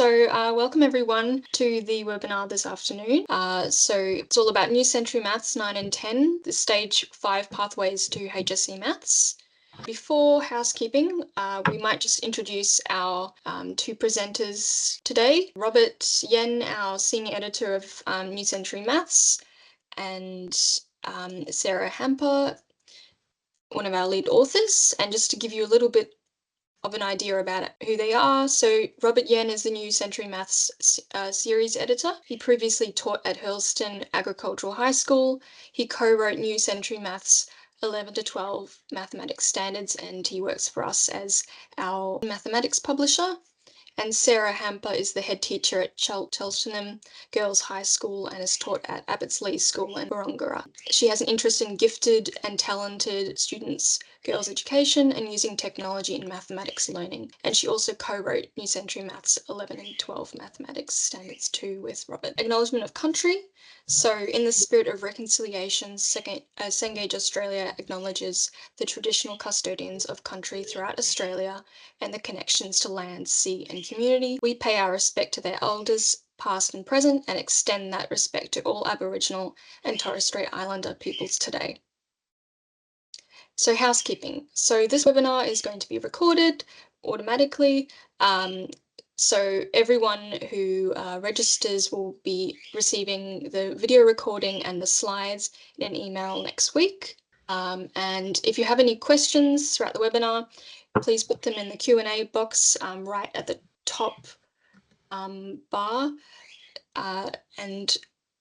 Welcome everyone to the webinar this afternoon. It's all about New Century Maths 9 and 10, the Stage 5 Pathways to HSC Maths. Before housekeeping, we might just introduce our two presenters today. Robert Yen, our Senior Editor of New Century Maths, and Sarah Hamper, one of our lead authors. And just to give you a little bit of an idea about who they are. So Robert Yen is the New Century Maths series editor. He previously taught at Hurlston Agricultural High School. He co-wrote New Century Maths 11 to 12 mathematics standards, and he works for us as our mathematics publisher. And Sarah Hamper is the head teacher at Cheltenham Girls High School and has taught at Abbotsleigh School in Barongara. She has an interest in gifted and talented students' girls' education and using technology in mathematics learning. And she also co-wrote New Century Maths 11 and 12 Mathematics Standards 2 with Robert. Acknowledgement of country. So in the spirit of reconciliation, Cengage Australia acknowledges the traditional custodians of country throughout Australia and the connections to land, sea and community. We pay our respect to their elders, past and present, and extend that respect to all Aboriginal and Torres Strait Islander peoples today. So housekeeping. So this webinar is going to be recorded automatically. So everyone who registers will be receiving the video recording and the slides in an email next week. And if you have any questions throughout the webinar, please put them in the Q&A box right at the top bar. And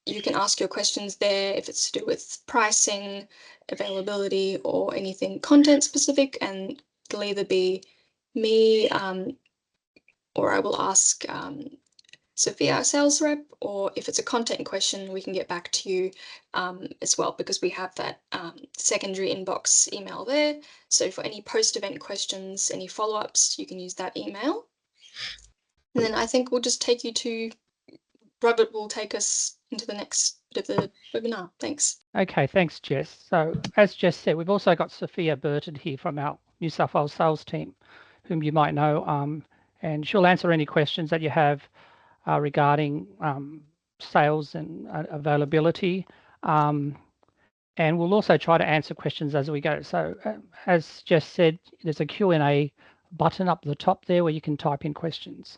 you can ask your questions there if it's to do with pricing, availability, or anything content specific, and it'll either be me or I will ask Sophia, our sales rep, or if it's a content question, we can get back to you as well, because we have that secondary inbox email there. So for any post-event questions, any follow-ups, you can use that email. And then I think we'll just take you to, Robert will take us into the next bit of the webinar. Thanks. Okay, thanks, Jess. So as Jess said, we've also got Sophia Burton here from our New South Wales sales team, whom you might know, and she'll answer any questions that you have regarding sales and availability. And we'll also try to answer questions as we go. So as Jess said, there's a Q&A button up the top there where you can type in questions.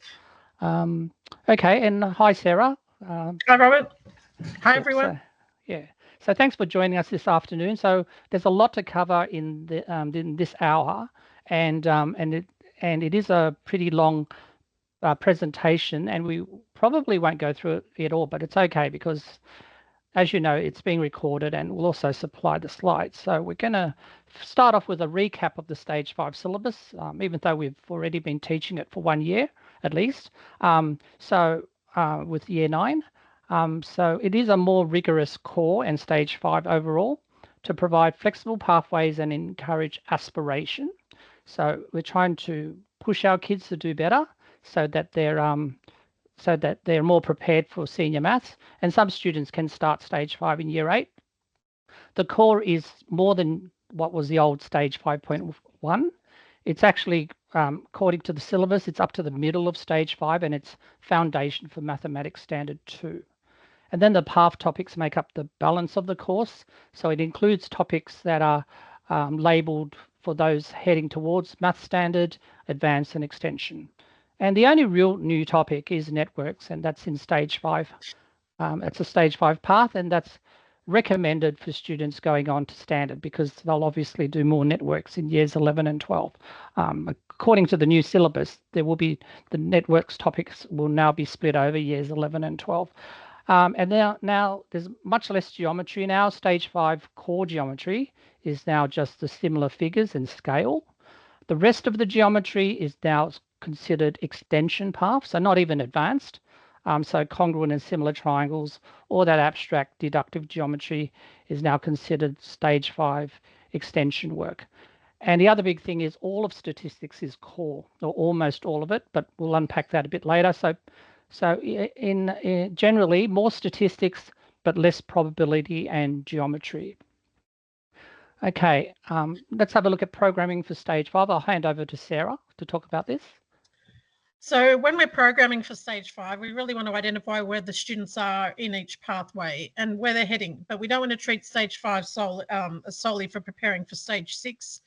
Okay, and hi, Sarah. Hi, Robert. Hi, everyone. So thanks for joining us this afternoon. So there's a lot to cover in this hour, and it is a pretty long presentation, and we probably won't go through it all, but it's okay because, as you know, it's being recorded and we'll also supply the slides. So we're going to start off with a recap of the Stage 5 syllabus, even though we've already been teaching it for 1 year at least. With Year 9. So it is a more rigorous core and Stage 5 overall to provide flexible pathways and encourage aspiration. So we're trying to push our kids to do better so that they're more prepared for senior maths, and some students can start Stage 5 in Year 8. The core is more than what was the old Stage 5.1. It's actually, according to the syllabus, it's up to the middle of Stage 5, and it's foundation for Mathematics Standard 2. And then the path topics make up the balance of the course. So it includes topics that are labelled for those heading towards Math Standard, Advanced and Extension. And the only real new topic is networks, and that's in Stage 5. It's a Stage 5 path, and that's recommended for students going on to Standard because they'll obviously do more networks in Years 11 and 12. According to the new syllabus, there will be the networks topics will now be split over Years 11 and 12. And now there's much less geometry now. Stage 5 core geometry is now just the similar figures and scale. The rest of the geometry is now considered extension paths, so not even advanced. So congruent and similar triangles, or that abstract deductive geometry is now considered Stage 5 extension work. And the other big thing is all of statistics is core, or almost all of it, but we'll unpack that a bit later. So in generally more statistics, but less probability and geometry. Okay, let's have a look at programming for Stage 5. I'll hand over to Sarah to talk about this. So when we're programming for stage 5, we really want to identify where the students are in each pathway and where they're heading. But we don't want to treat stage 5 solely for preparing for stage 6.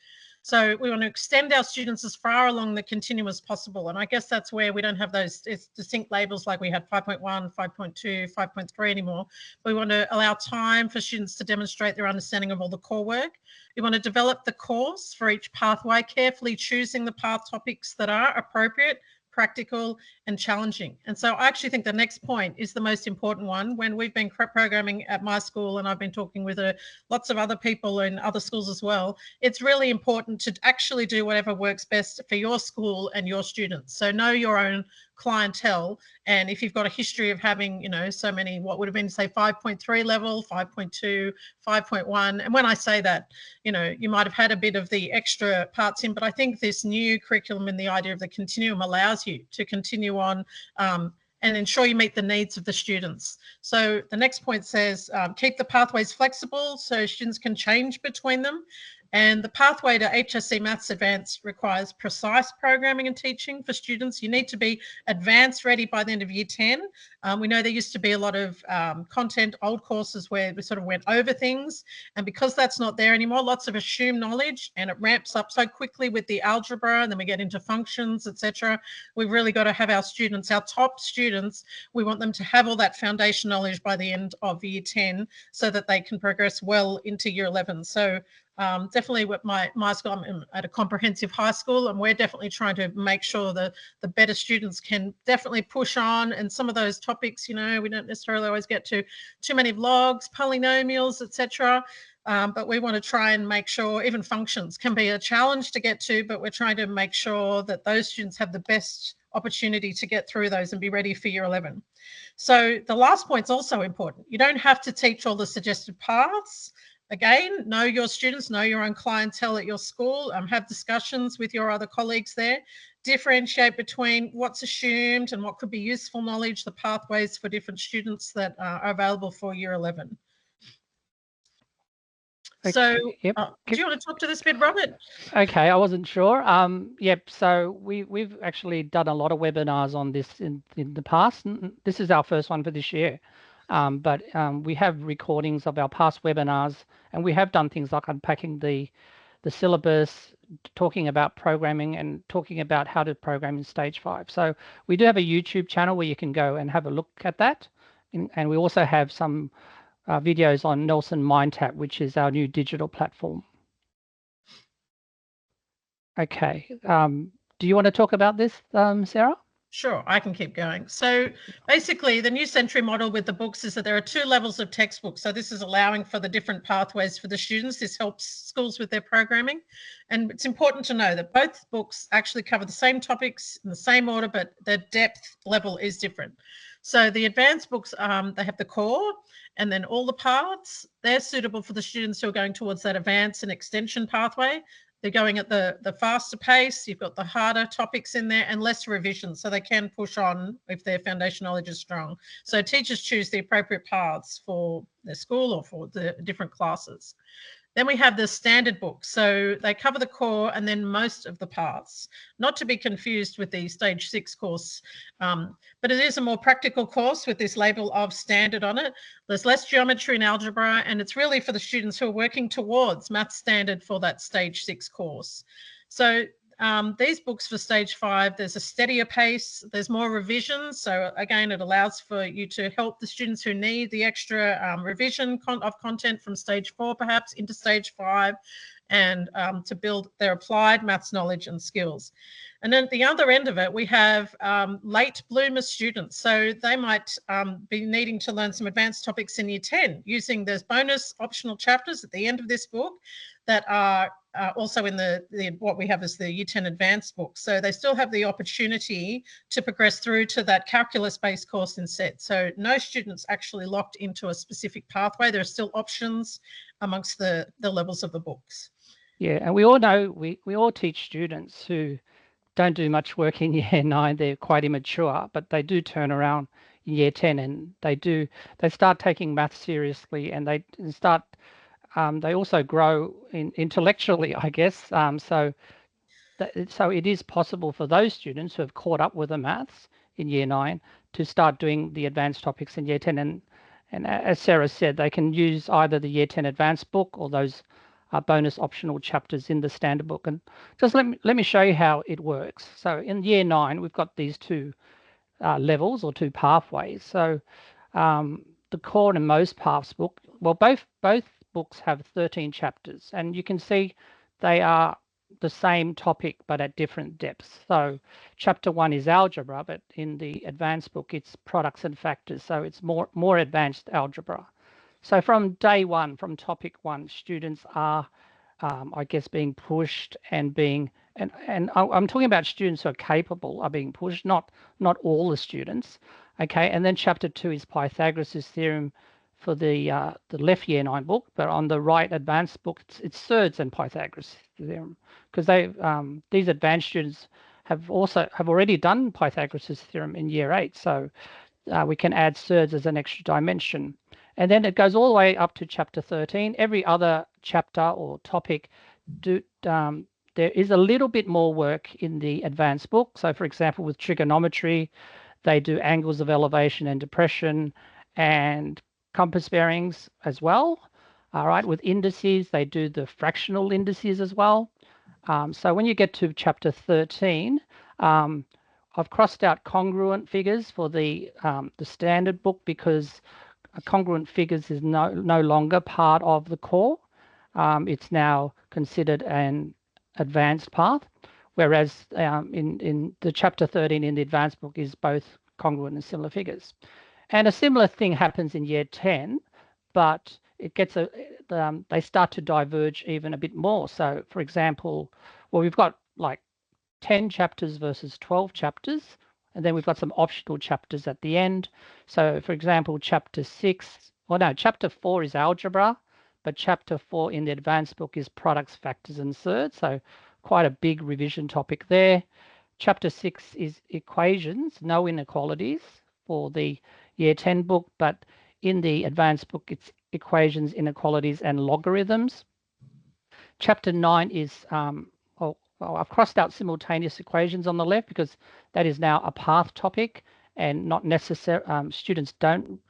So we want to extend our students as far along the continuum as possible. And I guess that's where we don't have those distinct labels like we had 5.1, 5.2, 5.3 anymore. We want to allow time for students to demonstrate their understanding of all the core work. We want to develop the course for each pathway, carefully choosing the path topics that are appropriate, practical and challenging. And so I actually think the next point is the most important one. When we've been programming at my school, and I've been talking with lots of other people in other schools as well, it's really important to actually do whatever works best for your school and your students. So know your own clientele, and if you've got a history of having, you know, so many, what would have been, say, 5.3 level, 5.2, 5.1, and when I say that, you know, you might have had a bit of the extra parts in, but I think this new curriculum and the idea of the continuum allows you to continue on and ensure you meet the needs of the students. So the next point says keep the pathways flexible so students can change between them. And the pathway to HSC Maths Advanced requires precise programming and teaching for students. You need to be advanced ready by the end of year 10. We know there used to be a lot of content, old courses where we sort of went over things. And because that's not there anymore, lots of assumed knowledge, and it ramps up so quickly with the algebra, and then we get into functions, etc. We've really got to have our students, our top students, we want them to have all that foundation knowledge by the end of year 10 so that they can progress well into year 11. So definitely with my school, I'm at a comprehensive high school, and we're definitely trying to make sure that the better students can definitely push on. And some of those topics, you know, we don't necessarily always get to too many logs, polynomials, etc. But we want to try and make sure even functions can be a challenge to get to, but we're trying to make sure that those students have the best opportunity to get through those and be ready for year 11. So the last point is also important. You don't have to teach all the suggested paths. Again, know your students, know your own clientele at your school, have discussions with your other colleagues there, differentiate between what's assumed and what could be useful knowledge, the pathways for different students that are available for year 11. So Yep. Do you want to talk to this bit, Robert? Okay, I wasn't sure. Yep, so we've actually done a lot of webinars on this in the past. This is our first one for this year. But we have recordings of our past webinars, and we have done things like unpacking the syllabus, talking about programming and talking about how to program in stage 5. So we do have a YouTube channel where you can go and have a look at that. And we also have some videos on Nelson MindTap, which is our new digital platform. Okay, do you want to talk about this, Sarah? Sure, I can keep going. So basically, the New Century model with the books is that there are 2 levels of textbooks. So this is allowing for the different pathways for the students. This helps schools with their programming. And it's important to know that both books actually cover the same topics in the same order, but the depth level is different. So the advanced books, they have the core, and then all the parts. They're suitable for the students who are going towards that advanced and extension pathway. They're going at the faster pace. You've got the harder topics in there and less revision, so they can push on if their foundation knowledge is strong. So teachers choose the appropriate paths for their school or for the different classes. Then we have the standard books. So they cover the core and then most of the paths, not to be confused with the stage 6 course. But it is a more practical course with this label of standard on it. There's less geometry and algebra, and it's really for the students who are working towards maths standard for that stage 6 course. So these books for stage 5, there's a steadier pace, there's more revisions. So again, it allows for you to help the students who need the extra revision of content from stage 4 perhaps into stage 5, and to build their applied maths knowledge and skills. And then at the other end of it, we have late bloomer students. So they might be needing to learn some advanced topics in year 10 using those bonus optional chapters at the end of this book that are also in the what we have as the year 10 advanced book. So they still have the opportunity to progress through to that calculus-based course instead. So no students actually locked into a specific pathway. There are still options amongst the levels of the books. Yeah, and we all know, we all teach students who don't do much work in year 9. They're quite immature, but they do turn around in year 10, and they start taking maths seriously, and they start they also grow intellectually, I guess. So so it is possible for those students who have caught up with the maths in year 9 to start doing the advanced topics in year 10. And as Sarah said, they can use either the year 10 advanced book or those bonus optional chapters in the standard book. And just let me show you how it works. So in year 9, we've got these two levels or two pathways. So the core and most paths book, well, both books have 13 chapters, and you can see they are the same topic but at different depths. So chapter 1 is algebra, but in the advanced book it's products and factors, so it's more advanced algebra. So from day 1, from topic 1, students are I guess being pushed and being and I'm talking about students who are capable are being pushed, not all the students. Okay, and then chapter 2 is Pythagoras' theorem for the left year 9 book, but on the right advanced book it's thirds and Pythagoras theorem, because these advanced students have already done Pythagoras' theorem in year 8, so we can add thirds as an extra dimension. And then it goes all the way up to chapter 13. Every other chapter or topic, there is a little bit more work in the advanced book. So for example, with trigonometry, they do angles of elevation and depression and compass bearings as well. All right, with indices, they do the fractional indices as well. So when you get to chapter 13, I've crossed out congruent figures for the standard book because congruent figures is no longer part of the core. It's now considered an advanced path, whereas in the chapter 13 in the advanced book is both congruent and similar figures. And a similar thing happens in year 10, but it gets they start to diverge even a bit more. So for example, well, we've got like 10 chapters versus 12 chapters, and then we've got some optional chapters at the end. So for example, chapter 4 is algebra, but chapter 4 in the advanced book is products, factors, and thirds. So quite a big revision topic there. Chapter 6 is equations, no inequalities for the year 10 book, but in the advanced book, it's equations, inequalities, and logarithms. Chapter 9 is I've crossed out simultaneous equations on the left because that is now a path topic and not necessary. Students don't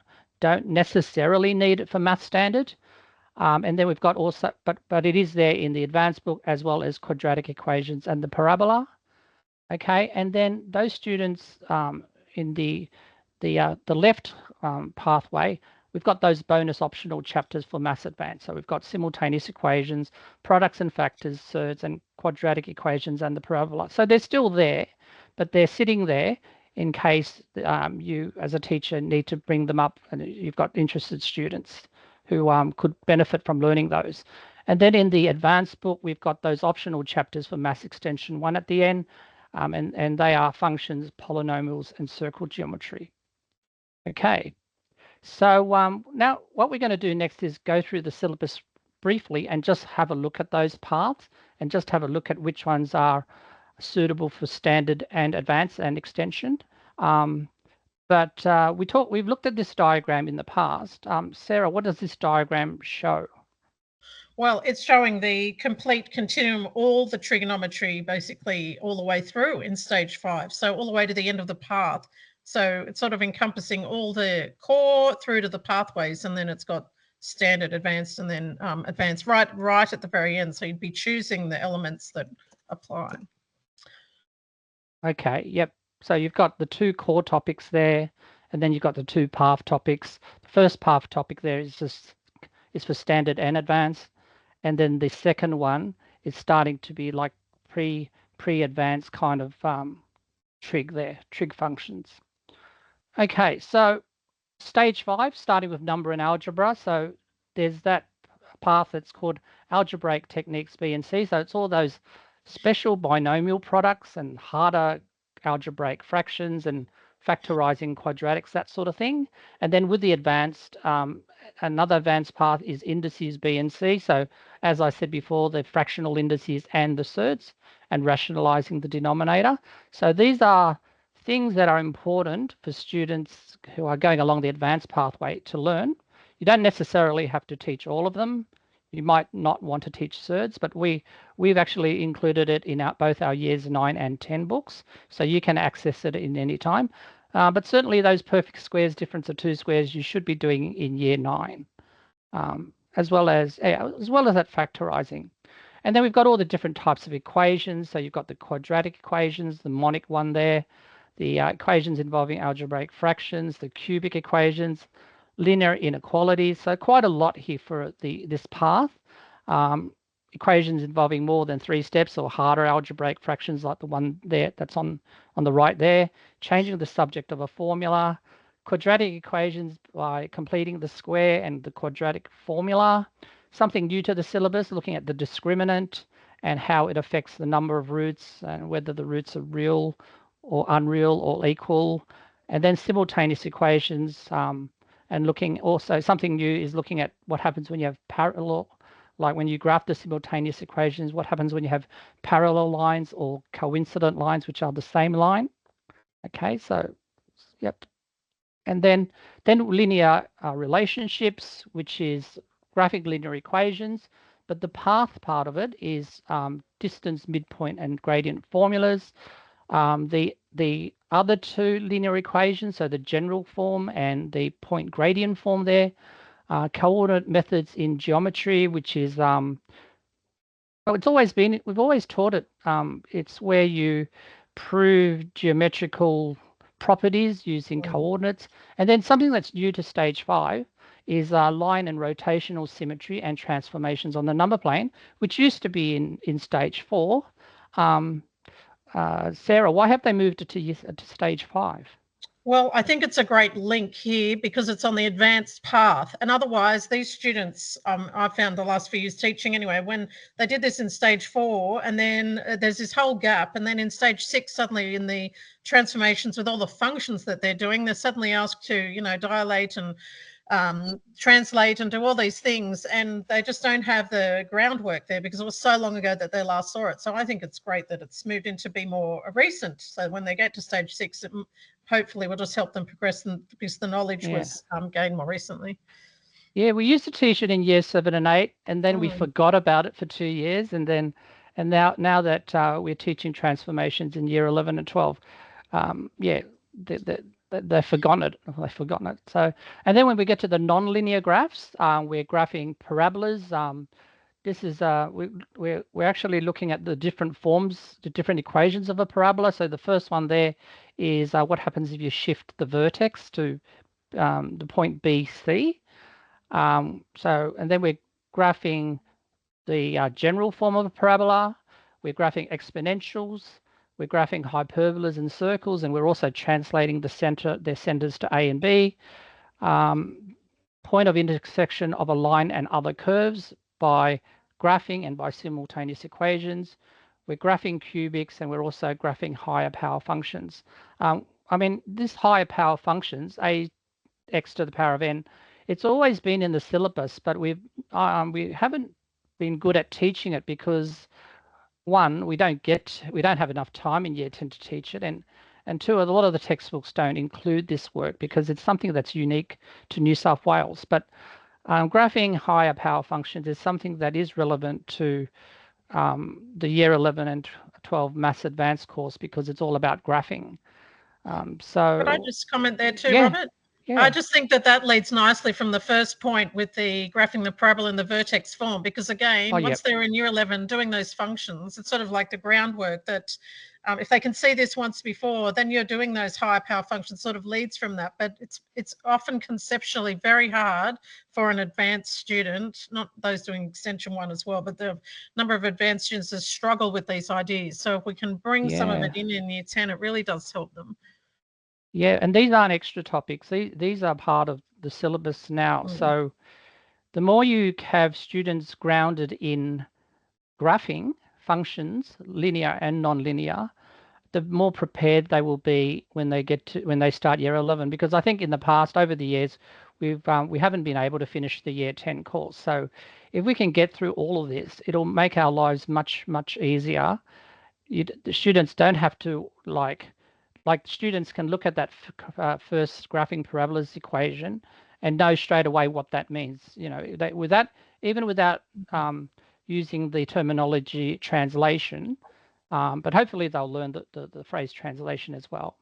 necessarily need it for math standard. And then we've got also, but it is there in the advanced book as well as quadratic equations and the parabola. Okay, and then those students in the left pathway, we've got those bonus optional chapters for Maths Advanced. So we've got simultaneous equations, products and factors, thirds, and quadratic equations and the parabola. So they're still there, but they're sitting there in case you as a teacher need to bring them up and you've got interested students who could benefit from learning those. And then in the advanced book, we've got those optional chapters for Maths Extension 1 at the end, and they are functions, polynomials, and circle geometry. Okay. So now what we're going to do next is go through the syllabus briefly and just have a look at those paths and just have a look at which ones are suitable for standard and advanced and extension. But we've looked at this diagram in the past. Sarah, what does this diagram show? Well, it's showing the complete continuum, all the trigonometry basically all the way through in stage 5. So all the way to the end of the path. So it's sort of encompassing all the core through to the pathways, and then it's got standard, advanced, and then advanced right at the very end. So you'd be choosing the elements that apply. Okay, yep. So you've got the 2 core topics there, and then you've got the 2 path topics. The first path topic there is for standard and advanced, and then the second one is starting to be like pre-advanced kind of trig functions. Okay, so stage 5, starting with number and algebra. So there's that path that's called algebraic techniques B and C. So it's all those special binomial products and harder algebraic fractions and factorizing quadratics, that sort of thing. And then with the advanced, another advanced path is indices B and C. So as I said before, the fractional indices and the thirds and rationalizing the denominator. So these are things that are important for students who are going along the advanced pathway to learn. You don't necessarily have to teach all of them. you might not want to teach surds, but we've actually included it in both our years 9 and 10 books, so you can access it in any time. But certainly those perfect squares, difference of two squares, you should be doing in year 9, as well as that factorizing. And then we've got all the different types of equations. So you've got the quadratic equations, the mnemonic one there, the equations involving algebraic fractions, the cubic equations, linear inequalities. So quite a lot here for this path. Equations involving more than 3 steps or harder algebraic fractions like the one there that's on the right there, changing the subject of a formula, quadratic equations by completing the square and the quadratic formula, something new to the syllabus, looking at the discriminant and how it affects the number of roots and whether the roots are real or unreal or equal, and then simultaneous equations, and looking also, something new is looking at what happens when you have parallel, like when you graph the simultaneous equations, what happens when you have parallel lines or coincident lines, which are the same line. Okay, so, yep. And then linear relationships, which is graphic linear equations, but the path part of it is distance, midpoint, and gradient formulas. The other two linear equations, so the general form and the point gradient form there, coordinate methods in geometry, which is it's always been, we've always taught it. It's where you prove geometrical properties using coordinates. And then something that's new to stage 5 is line and rotational symmetry and transformations on the number plane, which used to be in stage 4. Sarah, why have they moved it to stage 5? Well, I think it's a great link here because it's on the advanced path. And otherwise, these students, I found the last few years teaching anyway, when they did this in stage 4, and then there's this whole gap. And then in stage 6, suddenly in the transformations with all the functions that they're doing, they're suddenly asked to, dilate and translate and do all these things, and they just don't have the groundwork there because it was so long ago that they last saw it. So I think it's great that it's moved in to be more recent. So when they get to stage 6, it hopefully will just help them progress because the knowledge was gained more recently. Yeah, we used to teach it in year 7 and 8, and then we forgot about it for 2 years, and now that we're teaching transformations in year 11 and 12, they've forgotten it. So, and then when we get to the non-linear graphs, we're graphing parabolas. This is we're actually looking at the different forms, the different equations of a parabola. So the first one there is what happens if you shift the vertex to the point BC. And then we're graphing the general form of a parabola. We're graphing exponentials. We're graphing hyperbolas and circles, and we're also translating their centers to A and B. Point of intersection of a line and other curves by graphing and by simultaneous equations. We're graphing cubics, and we're also graphing higher power functions. I mean, this higher power functions, ax to the power of n, it's always been in the syllabus, but we haven't been good at teaching it because, one, we don't have enough time in year 10 to teach it, and two, a lot of the textbooks don't include this work because it's something that's unique to New South Wales. But graphing higher power functions is something that is relevant to the year 11 and 12 Maths Advanced course because it's all about graphing. So could I just comment there too, yeah, Robert? Yeah. I just think that leads nicely from the first point with the graphing the parabola in the vertex form, because again, once they're in year 11 doing those functions, it's sort of like the groundwork that if they can see this once before, then you're doing those higher power functions sort of leads from that. But it's often conceptually very hard for an advanced student, not those doing extension 1 as well, but the number of advanced students that struggle with these ideas. So if we can bring some of it in year 10, it really does help them. Yeah, and these aren't extra topics. These are part of the syllabus now. So the more you have students grounded in graphing functions, linear and non-linear, the more prepared they will be when they start year 11. Because I think in the past, over the years, we haven't been able to finish the year 10 course. So if we can get through all of this, it'll make our lives much easier. The students don't have to like students can look at that first graphing parabolas equation and know straight away what that means. With that, even without using the terminology translation, but hopefully they'll learn the phrase translation as well.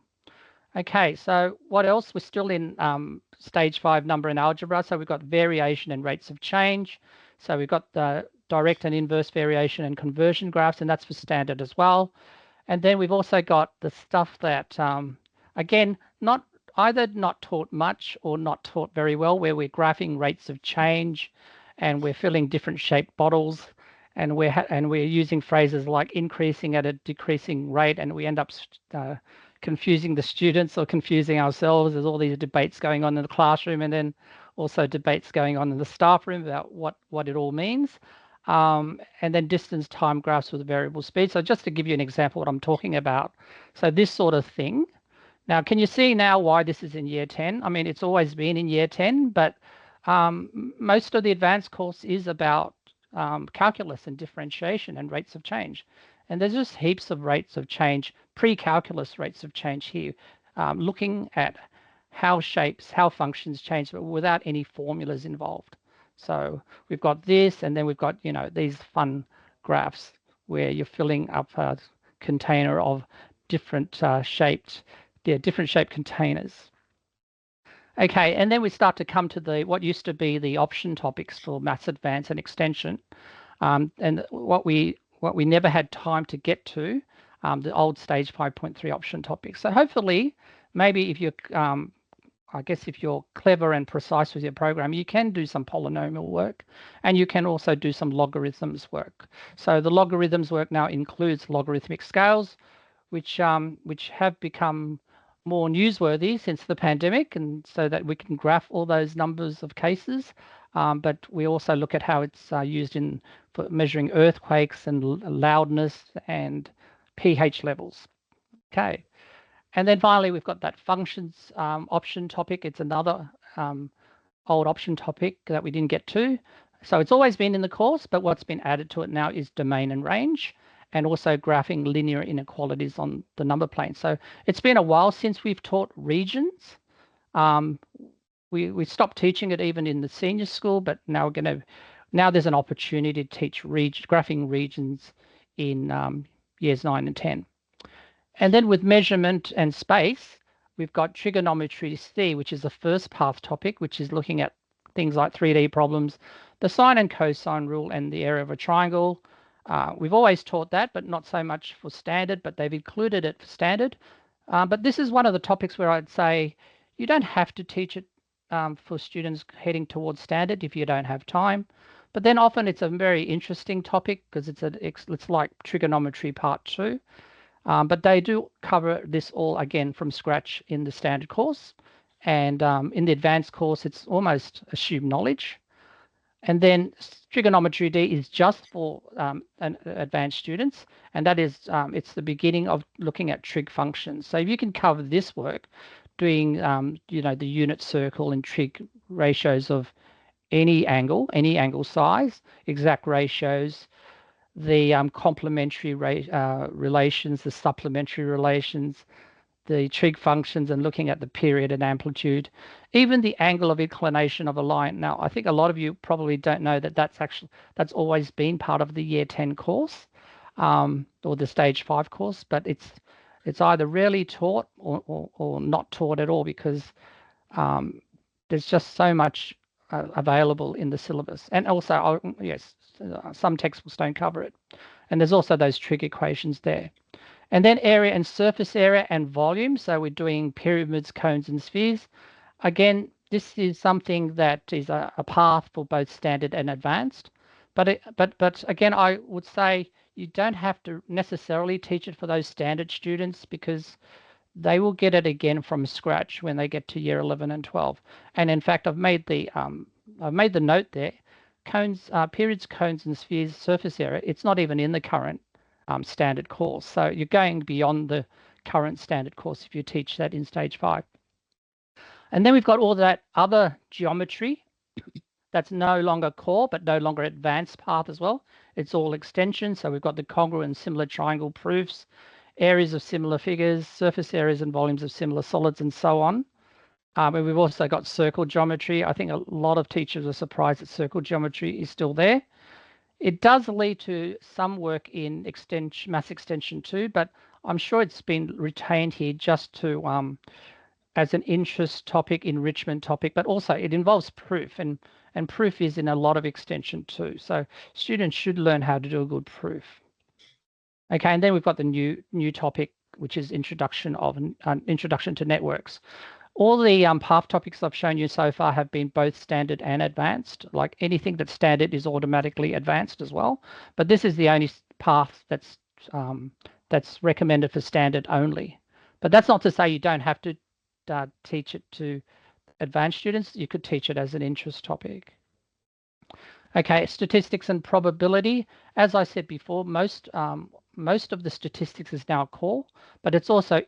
Okay, so what else? We're still in stage 5 number and algebra. So we've got variation and rates of change. So we've got the direct and inverse variation and conversion graphs, and that's for standard as well. And then we've also got the stuff that, again, either not taught much or not taught very well, where we're graphing rates of change and we're filling different shaped bottles, and we're using phrases like increasing at a decreasing rate, and we end up confusing the students or confusing ourselves. There's all these debates going on in the classroom, and then also debates going on in the staff room about what it all means. And then distance time graphs with variable speed. So just to give you an example what I'm talking about. So this sort of thing. Now, can you see now why this is in year 10? I mean, it's always been in year 10, but most of the advanced course is about calculus and differentiation and rates of change. And there's just heaps of rates of change, pre-calculus rates of change here, looking at how shapes, how functions change, but without any formulas involved. So we've got this, and then we've got, you know, these fun graphs where you're filling up a container of different shaped containers. Okay, and then we start to come to what used to be the option topics for Maths Advanced and Extension, and what we never had time to get to, the old stage 5.3 option topics. So hopefully, maybe if you're I guess if you're clever and precise with your program, you can do some polynomial work, and you can also do some logarithms work. So the logarithms work now includes logarithmic scales, which have become more newsworthy since the pandemic, and so that we can graph all those numbers of cases. But we also look at how it's used for measuring earthquakes and loudness and pH levels. Okay. And then finally, we've got that functions option topic. It's another old option topic that we didn't get to. So it's always been in the course, but what's been added to it now is domain and range, and also graphing linear inequalities on the number plane. So it's been a while since we've taught regions. We stopped teaching it even in the senior school, but now there's an opportunity to teach graphing regions in years 9 and 10. And then with measurement and space, we've got trigonometry C, which is the first path topic, which is looking at things like 3D problems, the sine and cosine rule, and the area of a triangle. We've always taught that, but not so much for standard, but they've included it for standard. But this is one of the topics where I'd say you don't have to teach it for students heading towards standard if you don't have time. But then often it's a very interesting topic because it's like trigonometry part 2. But they do cover this all again from scratch in the standard course. And in the advanced course, it's almost assumed knowledge. And then trigonometry D is just for advanced students. And that is, it's the beginning of looking at trig functions. So if you can cover this work, doing, the unit circle and trig ratios of any angle size, exact ratios, the complementary relations, the supplementary relations, the trig functions, and looking at the period and amplitude, even the angle of inclination of a line. Now, I think a lot of you probably don't know that that's always been part of the year 10 course or the stage 5 course, but it's either rarely taught or not taught at all because there's just so much available in the syllabus. And also, yes, some textbooks don't cover it. And there's also those trig equations there. And then area and surface area and volume. So we're doing pyramids, cones, and spheres. Again, this is something that is a path for both standard and advanced. But again, I would say you don't have to necessarily teach it for those standard students because they will get it again from scratch when they get to year 11 and 12. And in fact, I've made the note there. Cones, periods, cones, and spheres surface area, it's not even in the current standard course. So you're going beyond the current standard course if you teach that in stage 5. And then we've got all that other geometry that's no longer core, but no longer advanced path as well. It's all extension. So we've got the congruent and similar triangle proofs, areas of similar figures, surface areas and volumes of similar solids, and so on. And we've also got circle geometry. I think a lot of teachers are surprised that circle geometry is still there. It does lead to some work in maths extension too, but I'm sure it's been retained here just to as an interest topic, enrichment topic, but also it involves proof, and proof is in a lot of extension too. So students should learn how to do a good proof. Okay, and then we've got the new topic, which is introduction to networks. All the path topics I've shown you so far have been both standard and advanced. Like anything that's standard is automatically advanced as well. But this is the only path that's recommended for standard only. But that's not to say you don't have to teach it to advanced students. You could teach it as an interest topic. Okay, statistics and probability. As I said before, most of the statistics is now core, but it's also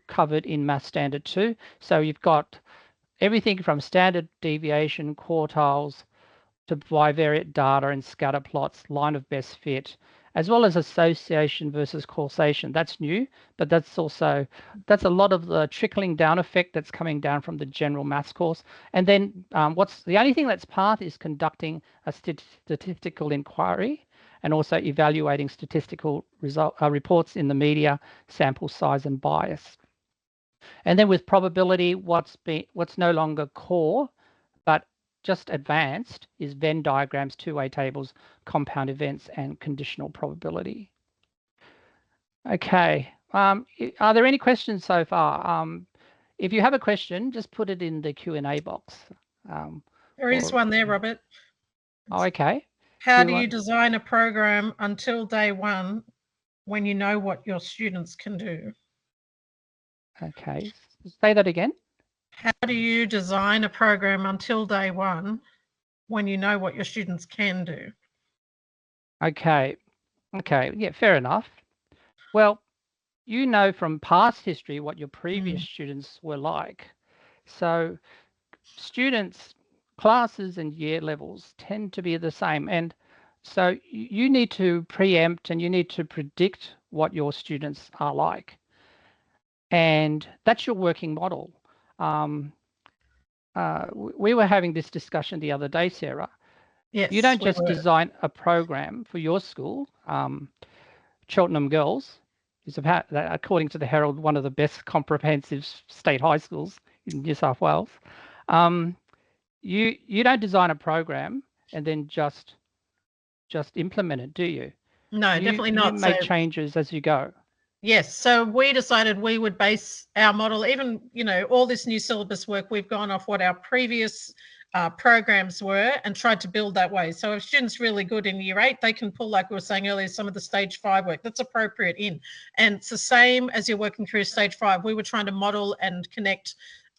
covered in Maths Standard 2. So you've got everything from standard deviation, quartiles, to bivariate data and scatter plots, line of best fit, as well as association versus causation. That's new, but that's a lot of the trickling down effect that's coming down from the general maths course. And then what's the only thing that's path is conducting a statistical inquiry and also evaluating statistical reports in the media, sample size and bias. And then with probability, what's no longer core, but just advanced is Venn diagrams, two-way tables, compound events, and conditional probability. Okay, are there any questions so far? If you have a question, just put it in the Q&A box. There is one there, Robert. Oh, okay. How do you design a program until day one when you know what your students can do? Okay, say that again. How do you design a program until day one when you know what your students can do? Okay, yeah, fair enough. Well, you know from past history what your previous students were like. So students, classes and year levels tend to be the same. And so you need to preempt and you need to predict what your students are like. And that's your working model. We were having this discussion the other day, Sarah. Yes, you don't just design a program for your school. Cheltenham Girls is, according to the Herald, one of the best comprehensive state high schools in New South Wales. You don't design a program and then just implement it, do you? No, definitely not. You make changes as you go. Yes, so we decided we would base our model, even, all this new syllabus work, we've gone off what our previous programs were and tried to build that way. So if students really good in year 8, they can pull, like we were saying earlier, some of the stage 5 work that's appropriate in. And it's the same as you're working through stage 5. We were trying to model and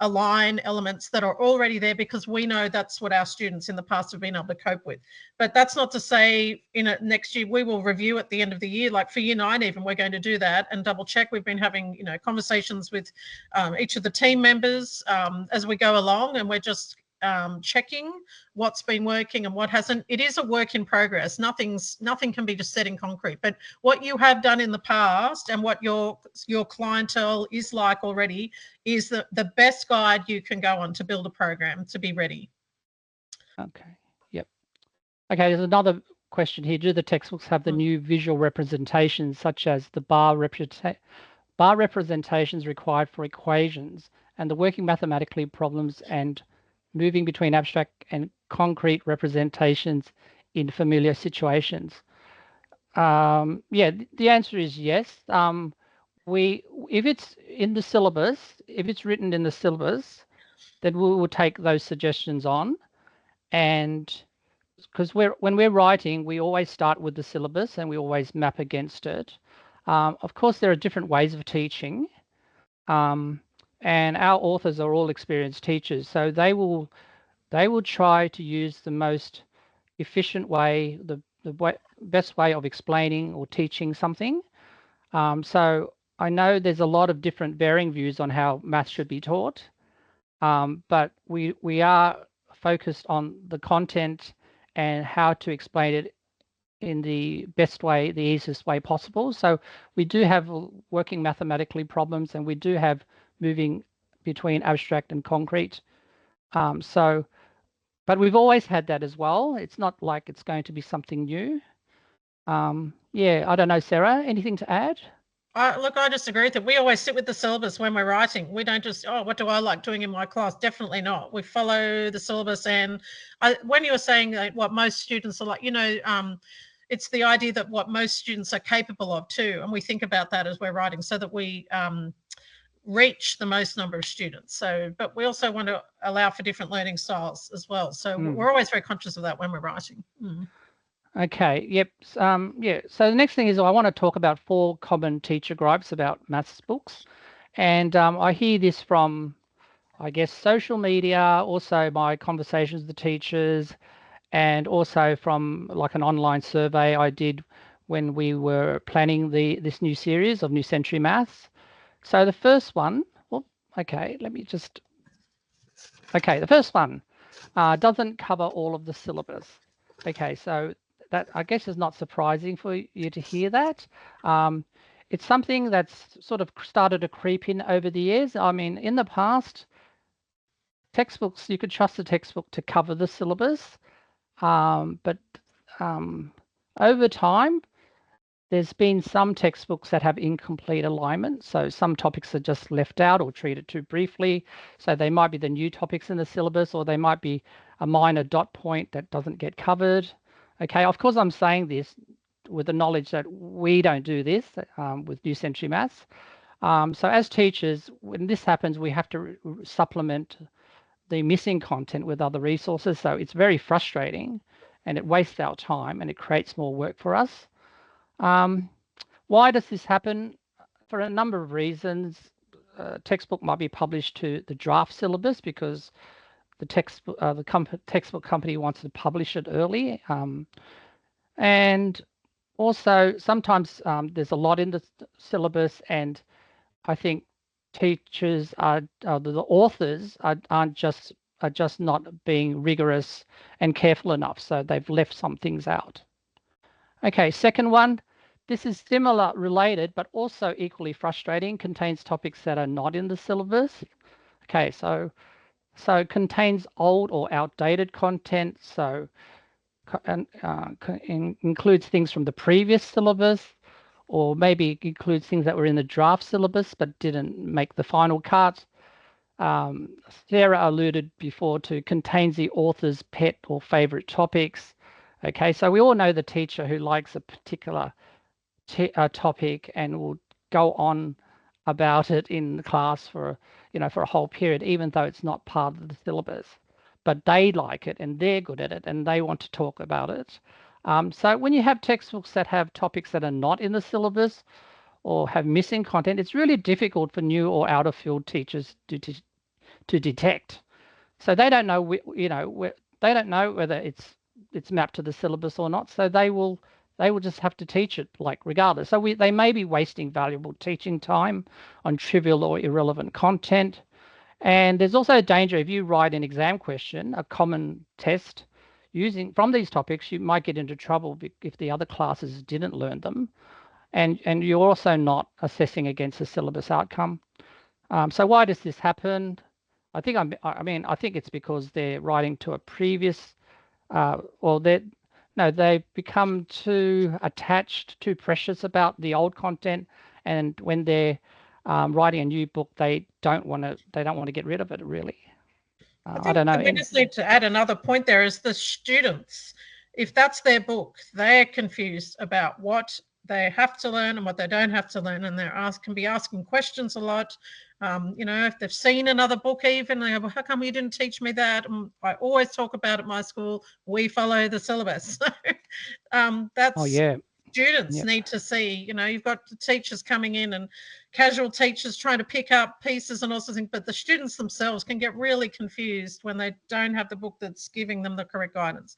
align elements that are already there because we know that's what our students in the past have been able to cope with. But that's not to say next year we will review at the end of the year, like for year 9 even, we're going to do that and double check. We've been having conversations with each of the team members as we go along, and we're just checking what's been working and what hasn't. It is a work in progress. Nothing can be just set in concrete, but what you have done in the past and what your clientele is like already is the best guide you can go on to build a program to be ready. Okay. Yep. Okay, there's another question here. Do the textbooks have the new visual representations such as the bar representations required for equations and the working mathematically problems and moving between abstract and concrete representations in familiar situations? Yeah, the answer is yes. If it's in the syllabus, if it's written in the syllabus, then we will take those suggestions on. And because when we're writing, we always start with the syllabus and we always map against it. Of course, there are different ways of teaching. And our authors are all experienced teachers, so they will try to use the most efficient way, the best way of explaining or teaching something. So I know there's a lot of different varying views on how maths should be taught, but we are focused on the content and how to explain it in the best way, the easiest way possible. So we do have working mathematically problems and we do have moving between abstract and concrete. But we've always had that as well. It's not like it's going to be something new. Yeah, I don't know, Sarah, anything to add? Look, I just agree with it. We always sit with the syllabus when we're writing. We don't just, oh, what do I like doing in my class? Definitely not. We follow the syllabus. And when you were saying that what most students are like, it's the idea that what most students are capable of too. And we think about that as we're writing so that we reach the most number of students. So, but we also want to allow for different learning styles as well. So we're always very conscious of that when we're writing. Okay, yep. Yeah, so the next thing is I want to talk about 4 common teacher gripes about maths books. And I hear this from, I guess, social media, also my conversations with the teachers, and also from like an online survey I did when we were planning this new series of New Century Maths. So the first one, okay, the first one doesn't cover all of the syllabus. Okay, so that I guess is not surprising for you to hear that. It's something that's sort of started to creep in over the years. I mean, in the past, textbooks, you could trust the textbook to cover the syllabus, but over time, there's been some textbooks that have incomplete alignment. So some topics are just left out or treated too briefly. So they might be the new topics in the syllabus, or they might be a minor dot point that doesn't get covered. Okay, of course, I'm saying this with the knowledge that we don't do this with New Century Maths. So as teachers, when this happens, we have to supplement the missing content with other resources. So it's very frustrating and it wastes our time and it creates more work for us. Why does this happen? For a number of reasons. Textbook might be published to the draft syllabus because the textbook company wants to publish it early. And also sometimes there's a lot in the syllabus, and I think teachers the authors are just not being rigorous and careful enough, so they've left some things out. Okay, second one, this is similar, related, but also equally frustrating, contains topics that are not in the syllabus. Okay, so it contains old or outdated content, so includes things from the previous syllabus, or maybe includes things that were in the draft syllabus but didn't make the final cut. Sarah alluded before to contains the author's pet or favorite topics. Okay, so we all know the teacher who likes a particular topic and will go on about it in the class for a whole period, even though it's not part of the syllabus. But they like it and they're good at it and they want to talk about it. So when you have textbooks that have topics that are not in the syllabus or have missing content, it's really difficult for new or out of field teachers to detect. So they don't know, they don't know whether it's mapped to the syllabus or not. So they will just have to teach it regardless. So they may be wasting valuable teaching time on trivial or irrelevant content. And there's also a danger if you write an exam question, a common test, from these topics, you might get into trouble if the other classes didn't learn them. And you're also not assessing against the syllabus outcome. So why does this happen? I think it's because they're writing to a previous, they've become too attached, too precious about the old content, and when they're writing a new book, they don't want to get rid of it, really. I don't know. We just need to add another point there is the students. If that's their book, they're confused about what they have to learn and what they don't have to learn, and can be asking questions a lot. If they've seen another book, even they go, well, how come you didn't teach me that? And I always talk about at my school, we follow the syllabus. Students need to see, you've got the teachers coming in and casual teachers trying to pick up pieces and all sorts of things, but the students themselves can get really confused when they don't have the book that's giving them the correct guidance.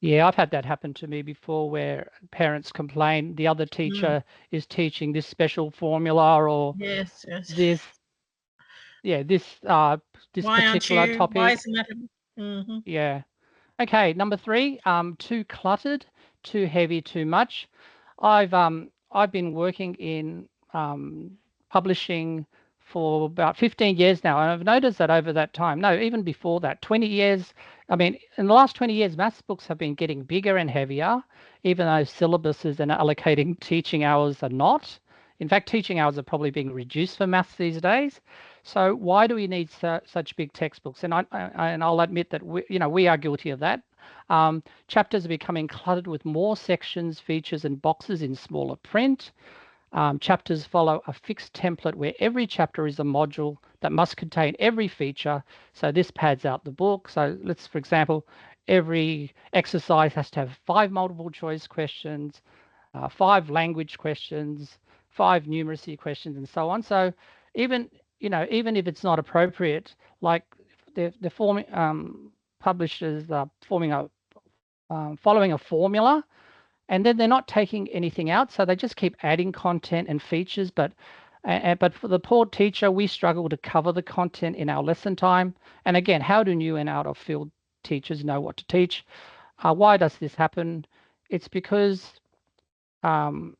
Yeah, I've had that happen to me before, where parents complain the other teacher is teaching this special formula or this particular topic. Why isn't that? Yeah. Okay, number 3, too cluttered, too heavy, too much. I've been working in publishing for about 15 years now, and I've noticed that over that time, no, even before that, 20 years, I mean, in the last 20 years, maths books have been getting bigger and heavier, even though syllabuses and allocating teaching hours are not. In fact, teaching hours are probably being reduced for maths these days. So why do we need such big textbooks? And I'll admit that we are guilty of that. Chapters are becoming cluttered with more sections, features, and boxes in smaller print. Chapters follow a fixed template where every chapter is a module that must contain every feature. So this pads out the book. So let's, for example, every exercise has to have 5 multiple choice questions, 5 language questions, 5 numeracy questions, and so on. So even if it's not appropriate, like they're forming publishers following a formula, and then they're not taking anything out, so they just keep adding content and features. But for the poor teacher, we struggle to cover the content in our lesson time. And again, how do new and out of field teachers know what to teach? Why does this happen? It's because when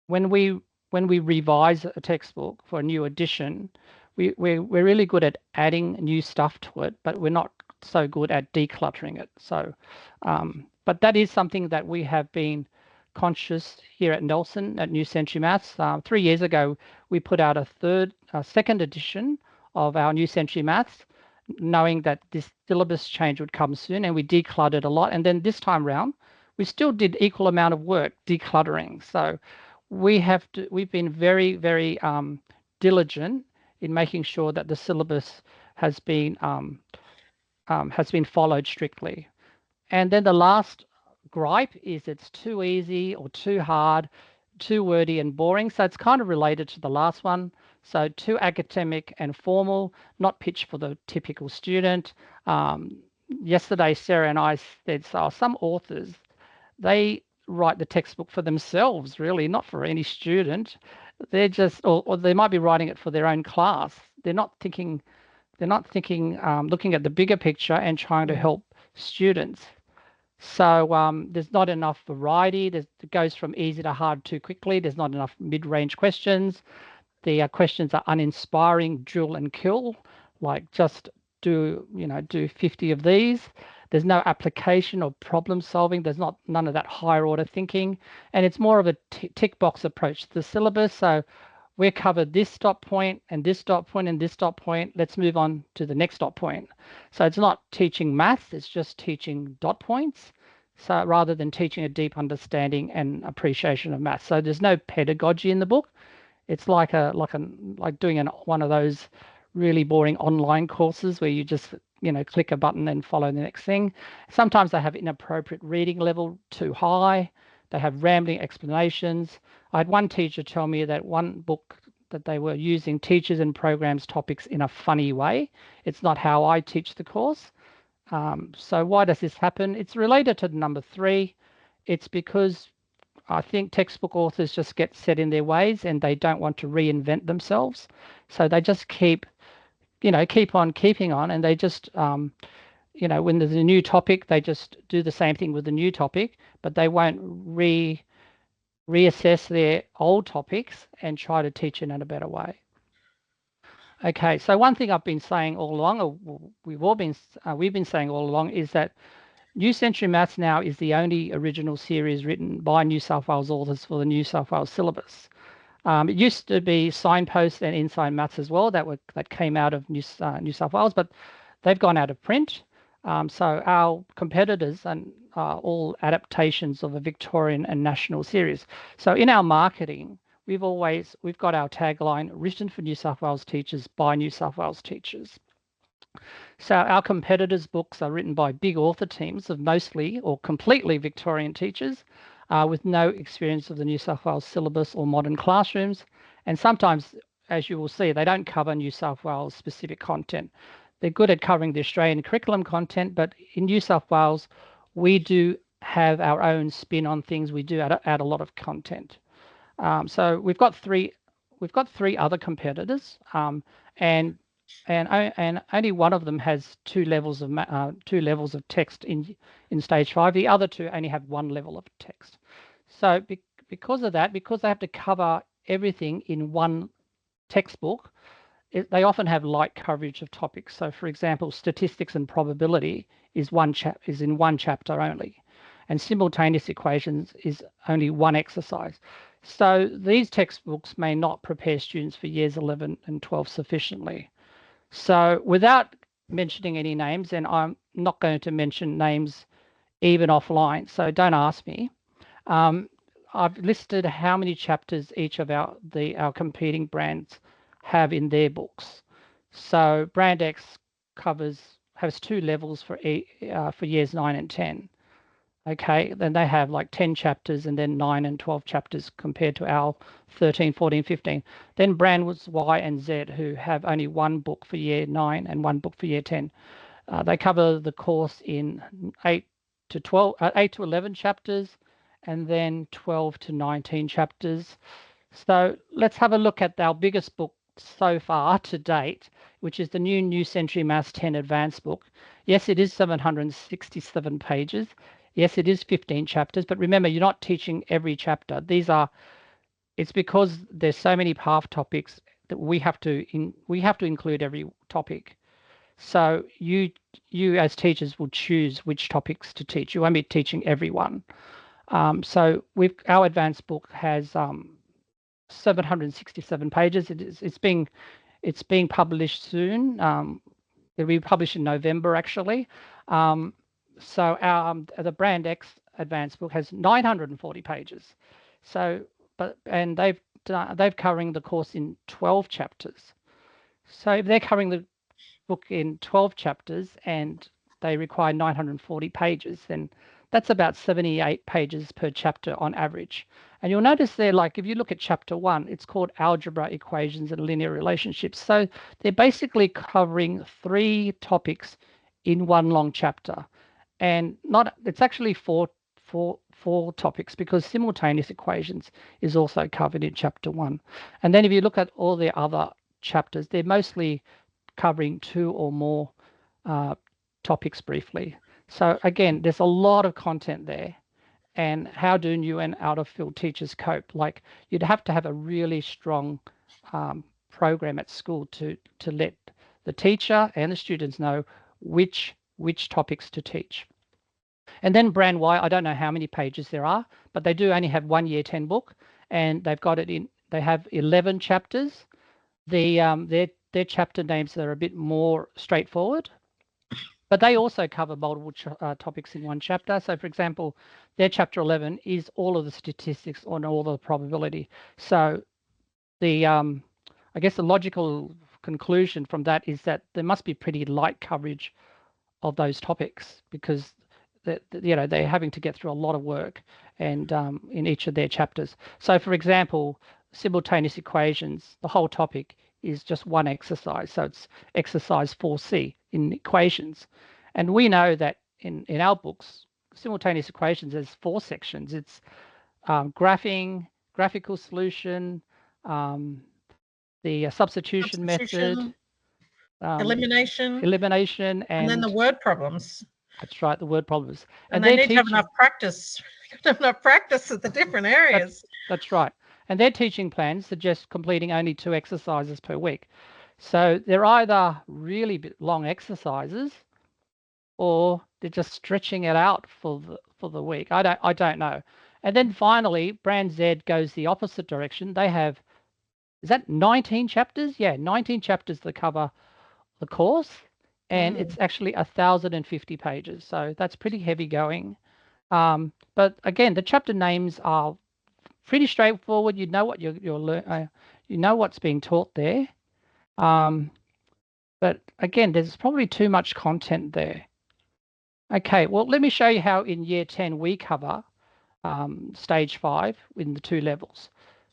we revise a textbook for a new edition, we're really good at adding new stuff to it, but we're not so good at decluttering it. So but that is something that we have been conscious here at Nelson at New Century Maths. 3 years ago, we put out a second edition of our New Century Maths, knowing that this syllabus change would come soon, and we decluttered a lot. And then this time round, we still did equal amount of work decluttering. So we've been very, very diligent in making sure that the syllabus has been followed strictly. And then the last gripe is it's too easy or too hard, too wordy and boring. So it's kind of related to the last one. So too academic and formal, not pitched for the typical student. Yesterday, Sarah and I said, so some authors, they write the textbook for themselves, really, not for any student. They're just, or they might be writing it for their own class. They're not thinking, looking at the bigger picture and trying to help students. So there's not enough variety. It goes from easy to hard too quickly. There's not enough mid-range questions. The questions are uninspiring, drill and kill, like just do 50 of these. There's no application or problem solving. There's none of that higher order thinking. And it's more of a tick box approach to the syllabus. So we've covered this dot point and this dot point and this dot point. Let's move on to the next dot point. So it's not teaching maths, it's just teaching dot points. So rather than teaching a deep understanding and appreciation of maths. So there's no pedagogy in the book. It's like doing one of those really boring online courses where you just click a button and follow the next thing. Sometimes they have inappropriate reading level too high. They have rambling explanations. I had one teacher tell me that one book that they were using teaches and programs topics in a funny way. It's not how I teach the course. So why does this happen? It's related to number 3. It's because I think textbook authors just get set in their ways and they don't want to reinvent themselves. So they just keep on keeping on, and they just, when there's a new topic, they just do the same thing with the new topic, but they won't reassess their old topics and try to teach it in a better way. Okay, so one thing I've been saying all along, or we've been saying all along, is that New Century Maths now is the only original series written by New South Wales authors for the New South Wales syllabus. It used to be Signpost and Inside Maths as well that came out of New South Wales, but they've gone out of print. So our competitors are all adaptations of a Victorian and national series. So in our marketing, we've got our tagline, written for New South Wales teachers by New South Wales teachers. So our competitors' books are written by big author teams of mostly or completely Victorian teachers with no experience of the New South Wales syllabus or modern classrooms. And sometimes, as you will see, they don't cover New South Wales specific content. They're good at covering the Australian curriculum content, but in New South Wales, we do have our own spin on things. We do add a lot of content. So we've got three other competitors, and only one of them has 2 levels of text in stage 5. The other 2 only have 1 level of text. So because of that, because they have to cover everything in one textbook, they often have light coverage of topics. So for example, statistics and probability is in one chapter only, and simultaneous equations is only one exercise. So these textbooks may not prepare students for years 11 and 12 sufficiently. So without mentioning any names, and I'm not going to mention names even offline, so don't ask me. I've listed how many chapters each of our competing brands have in their books. So Brand X has 2 levels for years 9 and 10. Okay, then they have like 10 chapters and then 9 and 12 chapters compared to our 13, 14, 15. Then brands Y and Z, who have only 1 book for year 9 and 1 book for year 10. They cover the course in 8 to 11 chapters, and then 12 to 19 chapters. So let's have a look at our biggest book so far to date, which is the New Century Maths 10 Advanced book. Yes, it is 767 pages. Yes, it is 15 chapters, but remember, you're not teaching every chapter. It's because there's so many path topics that we have to include every topic. So you as teachers will choose which topics to teach. You won't be teaching everyone. So our advanced book has 767 pages. It's being published soon. It'll be published in November actually. So the Brand X advanced book has 940 pages. So and they've covering the course in 12 chapters. So if they're covering the book in 12 chapters and they require 940 pages, then that's about 78 pages per chapter on average. And you'll notice there, like if you look at chapter 1, it's called Algebra, Equations and Linear Relationships. So they're basically covering 3 topics in one long chapter. And it's actually four topics, because simultaneous equations is also covered in chapter 1. And then if you look at all the other chapters, they're mostly covering 2 or more topics briefly. So again, there's a lot of content there. And how do new and out of field teachers cope? Like, you'd have to have a really strong program at school to let the teacher and the students know which topics to teach. And then Brand Y, I don't know how many pages there are, but they do only have 1 year 10 book, and they've got it in. They have 11 chapters. Their chapter names are a bit more straightforward, but they also cover multiple topics in one chapter. So for example, their chapter 11 is all of the statistics on all the probability. So I guess the logical conclusion from that is that there must be pretty light coverage of those topics, because they're having to get through a lot of work and in each of their chapters. So for example, simultaneous equations, the whole topic is just one exercise. So it's exercise 4C in equations. And we know that in our books, simultaneous equations has 4 sections. It's graphing, graphical solution, the substitution method, elimination, and then the word problems. That's right, the word problems. And they need to have enough practice. Have enough practice at the different areas. That's right. And their teaching plans suggest completing only 2 exercises per week. So they're either really long exercises, or they're just stretching it out for the week. I don't know. And then finally, Brand Z goes the opposite direction. They have, is that 19 chapters? Yeah, 19 chapters that cover the course, and it's actually 1,050 pages. So that's pretty heavy going. But again, the chapter names are pretty straightforward. You know what you're learning. You know what's being taught there. But again, there's probably too much content there. Okay, well, let me show you how in year 10 we cover stage 5 in the 2 levels.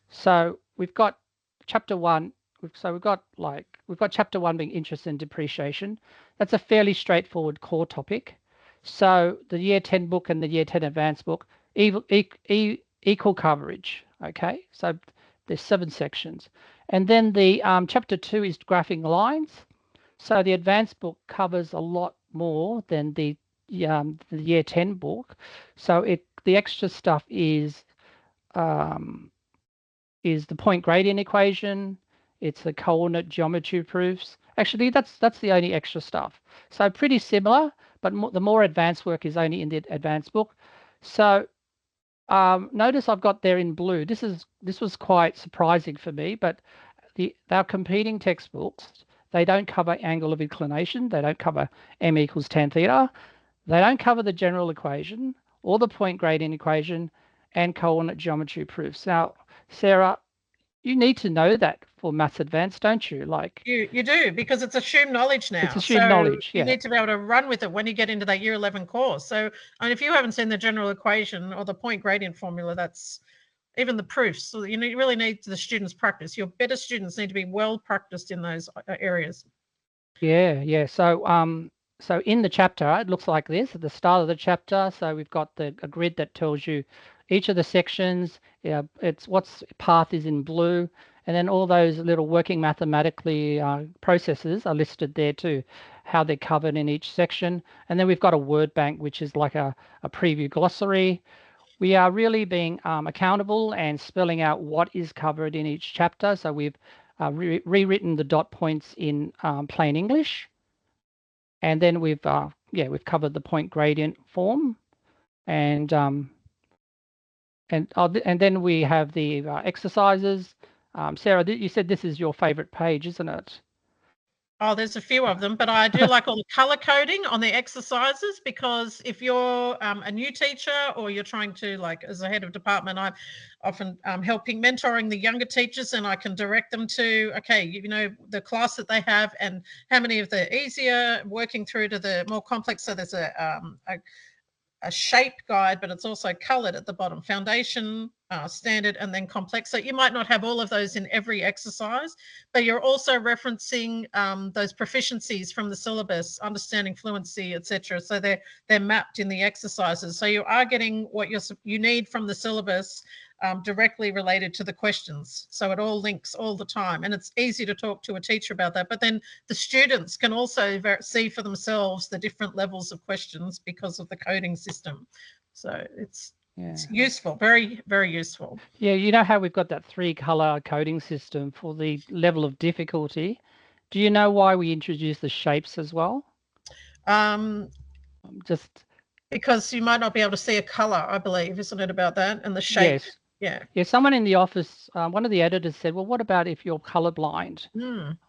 So we've got chapter 1. We've got chapter 1 being interest and depreciation. That's a fairly straightforward core topic. So the year 10 book and the year 10 advanced book equal coverage. Okay, so there's 7 sections. And then the chapter 2 is graphing lines. So the advanced book covers a lot more than the year 10 book. So the extra stuff is the point gradient equation, It's the coordinate geometry proofs. Actually, that's the only extra stuff. So pretty similar, but the more advanced work is only in the advanced book. So notice I've got there in blue. This was quite surprising for me, but our competing textbooks, they don't cover angle of inclination. They don't cover m equals tan theta. They don't cover the general equation or the point gradient equation and coordinate geometry proofs. Now, Sarah, you need to know that for Maths Advanced, don't you? Like you do, because it's assumed knowledge now. It's assumed knowledge, you yeah. need to be able to run with it when you get into that year 11 course. So, and if you haven't seen the general equation or the point gradient formula, that's even the proofs. So you really need the students practice. Your better students need to be well practiced in those areas. Yeah. So in the chapter, it looks like this at the start of the chapter. So we've got a grid that tells you each of the sections. It's what's path is in blue, and then all those little working mathematically processes are listed there too, how they're covered in each section. And then we've got a word bank, which is like a preview glossary. We are really being accountable and spelling out what is covered in each chapter. So we've rewritten the dot points in plain English, and then we've covered the point gradient form, and then we have the exercises. Sarah, you said this is your favorite page, isn't it? Oh, there's a few of them, but I do like all the color coding on the exercises, because if you're a new teacher or you're trying to, like, as a head of department, I'm often mentoring the younger teachers, and I can direct them to, okay, the class that they have and how many of the easier working through to the more complex. So there's a shape guide, but it's also colored at the bottom: foundation, standard, and then complex. So you might not have all of those in every exercise, but you're also referencing those proficiencies from the syllabus, understanding fluency, etc. So they're mapped in the exercises. So you are getting what you need from the syllabus directly related to the questions. So it all links all the time, and it's easy to talk to a teacher about that. But then the students can also see for themselves the different levels of questions because of the coding system. So it's useful, very, very useful. Yeah, you know how we've got that 3-color coding system for the level of difficulty. Do you know why we introduced the shapes as well? Just because you might not be able to see a color, I believe, isn't it, about that? And the shape. Yes. Yeah. Someone in the office, one of the editors said, well, what about if you're colorblind?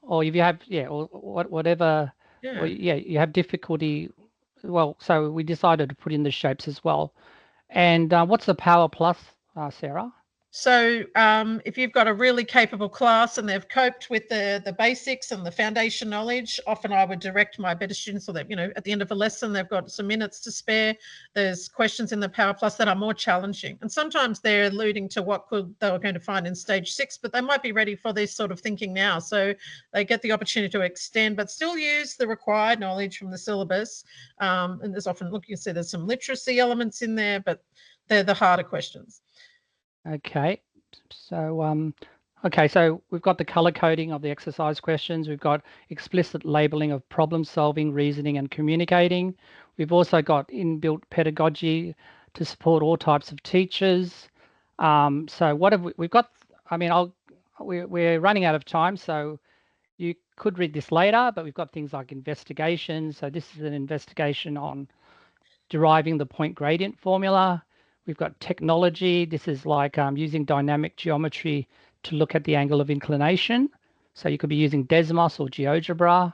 Or if you have, or whatever, or you have difficulty. Well, so we decided to put in the shapes as well. And what's the Power Plus, Sarah? So if you've got a really capable class and they've coped with the basics and the foundation knowledge, often I would direct my better students, so that, at the end of a lesson, they've got some minutes to spare. There's questions in the Power Plus that are more challenging. And sometimes they're alluding to what they were going to find in stage 6, but they might be ready for this sort of thinking now. So they get the opportunity to extend, but still use the required knowledge from the syllabus. And there's often, look, you see there's some literacy elements in there, but they're the harder questions. Okay, so so we've got the color coding of the exercise questions. We've got explicit labeling of problem solving, reasoning, and communicating. We've also got inbuilt pedagogy to support all types of teachers. So what have we've got? I mean, we're running out of time, so you could read this later, but we've got things like investigations. So this is an investigation on deriving the point gradient formula. We've got technology. This is like using dynamic geometry to look at the angle of inclination. So you could be using Desmos or GeoGebra.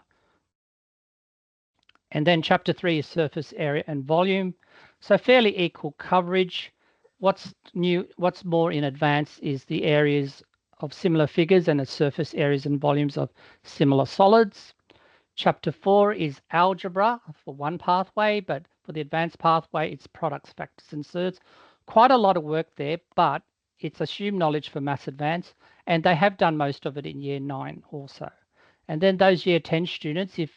And then chapter 3 is surface area and volume. So fairly equal coverage. What's more in advance is the areas of similar figures and the surface areas and volumes of similar solids. Chapter 4 is algebra for one pathway, but for the advanced pathway, it's products, factors, and surds. Quite a lot of work there, but it's assumed knowledge for Maths Advanced, and they have done most of it in Year 9 also. And then those Year 10 students, if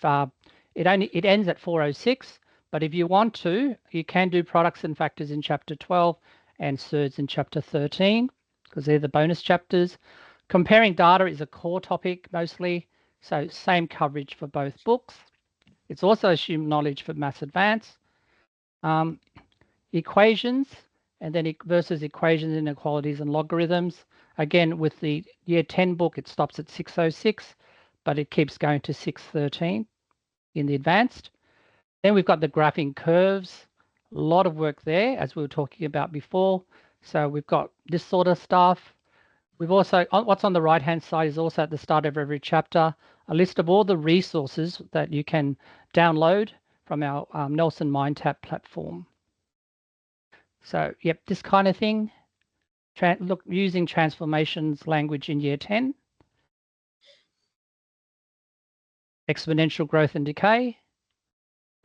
it ends at 406, but if you want to, you can do products and factors in Chapter 12 and surds in Chapter 13, because they're the bonus chapters. Comparing data is a core topic mostly. So same coverage for both books. It's also assumed knowledge for Maths Advanced. Equations, and then versus equations, inequalities, and logarithms. Again, with the Year 10 book, it stops at 606, but it keeps going to 613 in the advanced. Then we've got the graphing curves, a lot of work there, as we were talking about before. So we've got this sort of stuff. We've also, what's on the right-hand side is also at the start of every chapter, a list of all the resources that you can download from our Nelson MindTap platform. So, yep, this kind of thing. Look, using transformations language in Year 10. Exponential growth and decay.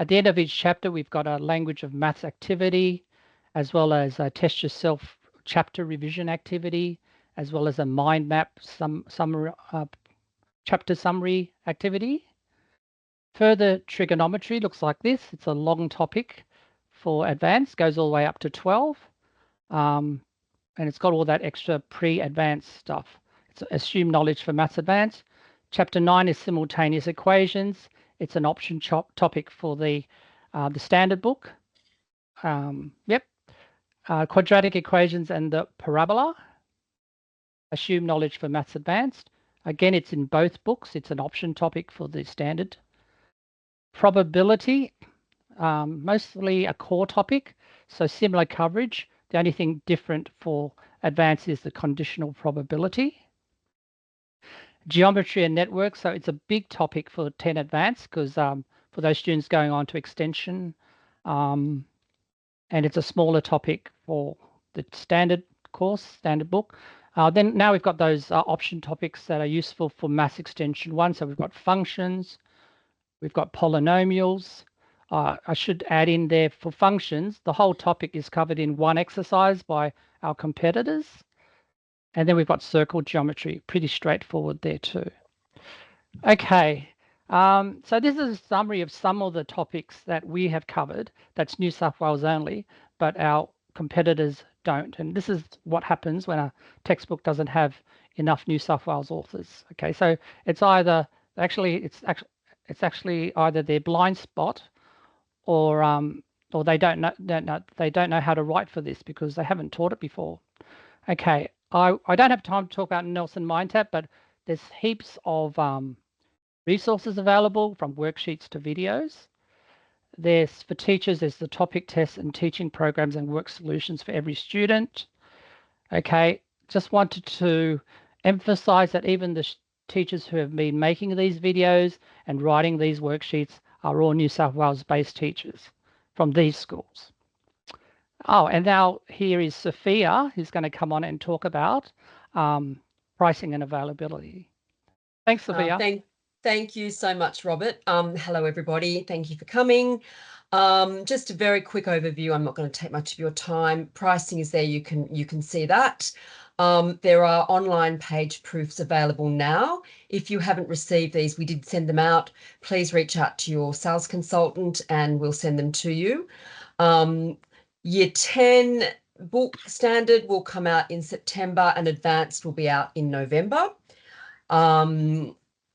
At the end of each chapter, we've got a language of maths activity, as well as a test yourself chapter revision activity, as well as a mind map chapter summary activity. Further trigonometry looks like this. It's a long topic for advanced, goes all the way up to 12. And it's got all that extra pre-advanced stuff. It's assumed knowledge for Maths Advanced. Chapter 9 is simultaneous equations. It's an option topic for the standard book. Quadratic equations and the parabola. Assumed knowledge for Maths Advanced. Again, it's in both books. It's an option topic for the standard. Probability, mostly a core topic, so similar coverage. The only thing different for advanced is the conditional probability. Geometry and networks, so it's a big topic for 10 advanced because for those students going on to extension, and it's a smaller topic for the standard course, standard book. Then now we've got those option topics that are useful for Maths Extension 1. So we've got functions, we've got polynomials. I should add in there for functions, the whole topic is covered in one exercise by our competitors. And then we've got circle geometry, pretty straightforward there too. Okay, so this is a summary of some of the topics that we have covered. That's New South Wales only, but our competitors don't. And this is what happens when a textbook doesn't have enough New South Wales authors. Okay, so it's either it's actually either their blind spot or they don't know how to write for this because they haven't taught it before. Okay, I don't have time to talk about Nelson MindTap, but there's heaps of resources available from worksheets to videos. There's for teachers, there's the topic tests and teaching programs and work solutions for every student. Okay, just wanted to emphasize that even the teachers who have been making these videos and writing these worksheets are all New South Wales based teachers from these schools. Oh, and now here is Sophia, who's going to come on and talk about pricing and availability. Thanks, Sophia. Thank you so much, Robert. Hello, everybody. Thank you for coming. Just a very quick overview. I'm not going to take much of your time. Pricing is there. You can see that. There are online page proofs available now. If you haven't received these, we did send them out. Please reach out to your sales consultant and we'll send them to you. Year 10 book standard will come out in September and advanced will be out in November.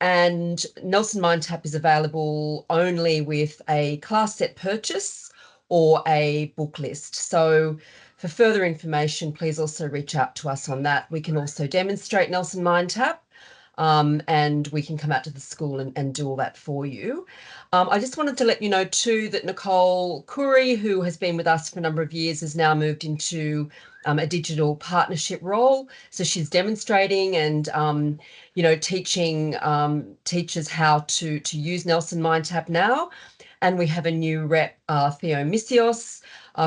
And Nelson MindTap is available only with a class set purchase or a book list. So for further information, please also reach out to us on that. We can also demonstrate Nelson MindTap and we can come out to the school and do all that for you. I just wanted to let you know too that Nicole Curry, who has been with us for a number of years, has now moved into a digital partnership role. So she's demonstrating and, teaching teachers how to use Nelson MindTap now. And we have a new rep, Theo Misios,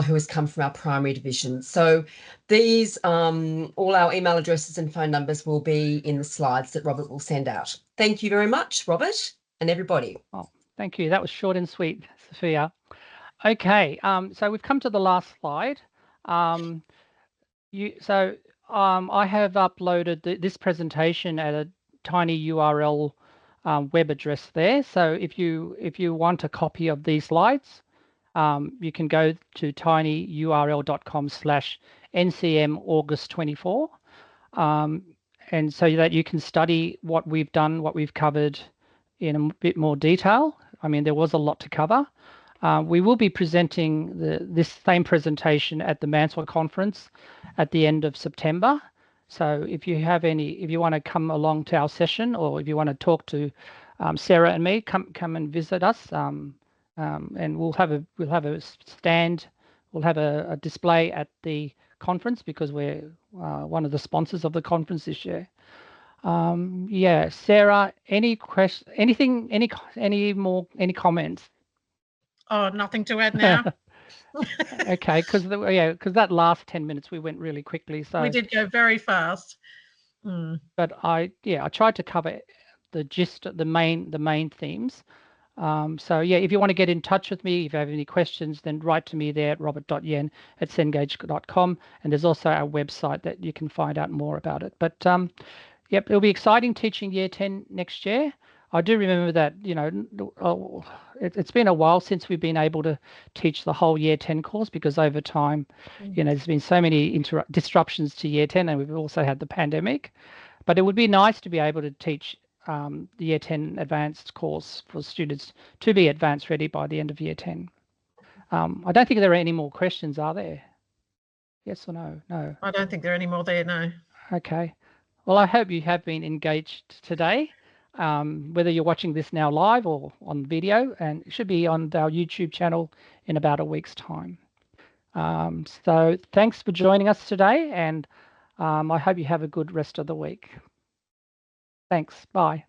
who has come from our primary division. So these, all our email addresses and phone numbers will be in the slides that Robert will send out. Thank you very much, Robert, and everybody. Oh, thank you. That was short and sweet, Sophia. Okay, so we've come to the last slide. I have uploaded this presentation at a tiny URL web address there. So if you want a copy of these slides, you can go to tinyurl.com/NCM August 24, and so that you can study what we've done, what we've covered in a bit more detail. I mean, there was a lot to cover. We will be presenting this same presentation at the Mansell conference at the end of September. So if you want to come along to our session, or if you want to talk to Sarah and me, come and visit us. And we'll have a stand. We'll have a display at the conference because we're one of the sponsors of the conference this year. Yeah, Sarah, any comments? Oh, nothing to add now. Okay, because that last 10 minutes we went really quickly. So we did go very fast. But I tried to cover the gist, the main themes. So yeah, if you want to get in touch with me, if you have any questions, then write to me there at robert.yen@cengage.com, and there's also our website that you can find out more about it. But yep, it'll be exciting teaching Year 10 next year. I do remember that, it's been a while since we've been able to teach the whole Year 10 course, because over time, there's been so many disruptions to Year 10, and we've also had the pandemic. But it would be nice to be able to teach the Year 10 advanced course for students to be advanced ready by the end of Year 10. I don't think there are any more questions, are there? Yes or no? No. I don't think there are any more there, no. Okay. Well, I hope you have been engaged today, whether you're watching this now live or on video, and it should be on our YouTube channel in about a week's time. So thanks for joining us today, and I hope you have a good rest of the week. Thanks. Bye.